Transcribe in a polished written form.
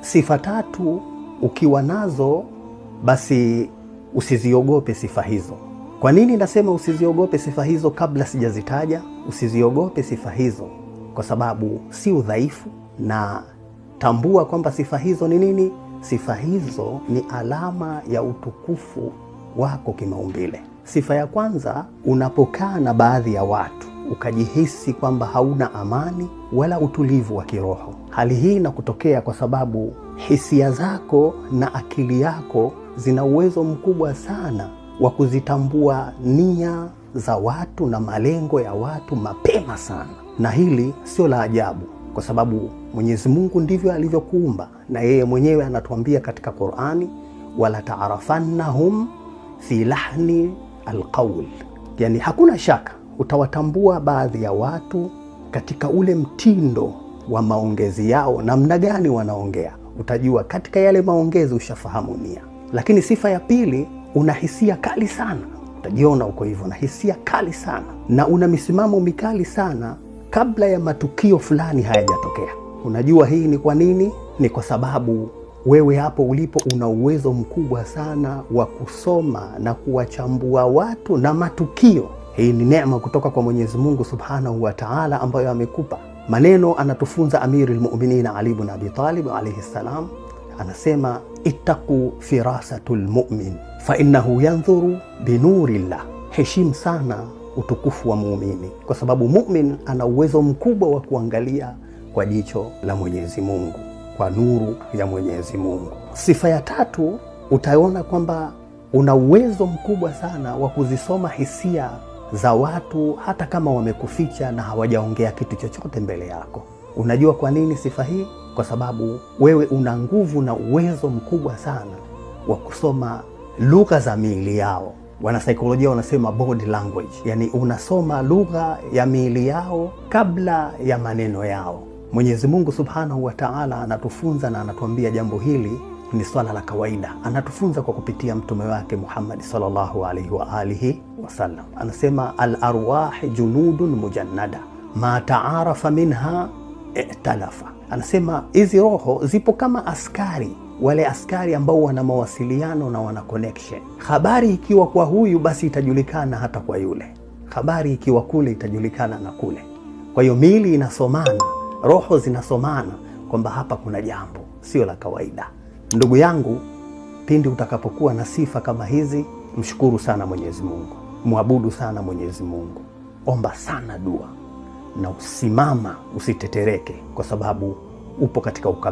Sifa tatu ukiwa nazo basi usiziogope sifa hizo. Kwa nini nasema usiziogope sifa hizo kabla sijazitaja? Usiziogope sifa hizo kwa sababu si udhaifu, na tambua kwamba sifa hizo ni nini? Sifa hizo ni alama ya utukufu wako kimaumbile. Sifa ya kwanza, unapokaa na baadhi ya watu ukajihisi kwamba hauna amani wala utulivu wa kiroho. Hali hii inakutokea kwa sababu hisia zako na akili yako zina uwezo mkubwa sana wa kuzitambua nia za watu na malengo ya watu mapema sana. Na hili sio la ajabu kwa sababu Mwenyezi Mungu ndivyo alivyokuumba, na yeye mwenyewe anatuambia katika Qur'ani, wala ta'rafannahum fi lahni alqawl. Yani hakuna shaka utawatambua baadhi ya watu katika ule mtindo wa maongezi yao, namna gani wanaongea. Utajua katika yale maongezi, ushafahamu nia. Lakini sifa ya pili, una hisia kali sana. Utajiona uko hivyo na hisia kali sana, na una misimamo mikali sana kabla ya matukio fulani hayajatokea. Unajua hii ni kwa nini? Ni kwa sababu wewe hapo ulipo una uwezo mkubwa sana wa kusoma na kuwachambua watu na matukio. Hii ni neema kutoka kwa Mwenyezi Mungu Subhanahu wa Ta'ala ambayo amekupa. Maneno anatufunza Amirul Mu'minin Ali ibn Abi Talib alayhi salam, anasema ittaqu firasatul mu'min fa innahu yanzuru binurillah. Heshimu sana utukufu wa muumini kwa sababu mu'min ana uwezo mkubwa wa kuangalia kwa jicho la Mwenyezi Mungu, kwa nuru ya Mwenyezi Mungu. Sifa ya tatu, utaona kwamba una uwezo mkubwa sana wa kuzisoma hisia za watu hata kama wamekuficha na hawajaongea kitu chochote mbele yako. Unajua kwa nini sifa hii? Kwa sababu wewe una nguvu na uwezo mkubwa sana wa kusoma lugha za miili yao. Wanasaikolojia wanasema body language, yani unasoma lugha ya miili yao kabla ya maneno yao. Mwenyezi Mungu Subhanahu wa Ta'ala anatufunza na anatuambia jambo hili ni swala la kawaida. Anatufunza kwa kupitia mtume wake Muhammad sallallahu alaihi wa alihi wasallam. Anasema al-arwah junudun mujannada ma ta'arafa minha i'talafa. Anasema hizi roho zipo kama askari, wale askari ambao wana mawasiliano na wana connection. Habari ikiwa kwa huyu basi itajulikana hata kwa yule, habari ikiwa kule itajulikana na kule. Kwa hiyo miili inasomana, roho zinasomana kwamba hapa kuna jambo sio la kawaida. Ndugu yangu, pindi utakapokuwa na sifa kama hizi, mshukuru sana Mwenyezi Mungu, muabudu sana Mwenyezi Mungu, omba sana dua na usimama, usitetereke kwa sababu upo katika ukamilifu.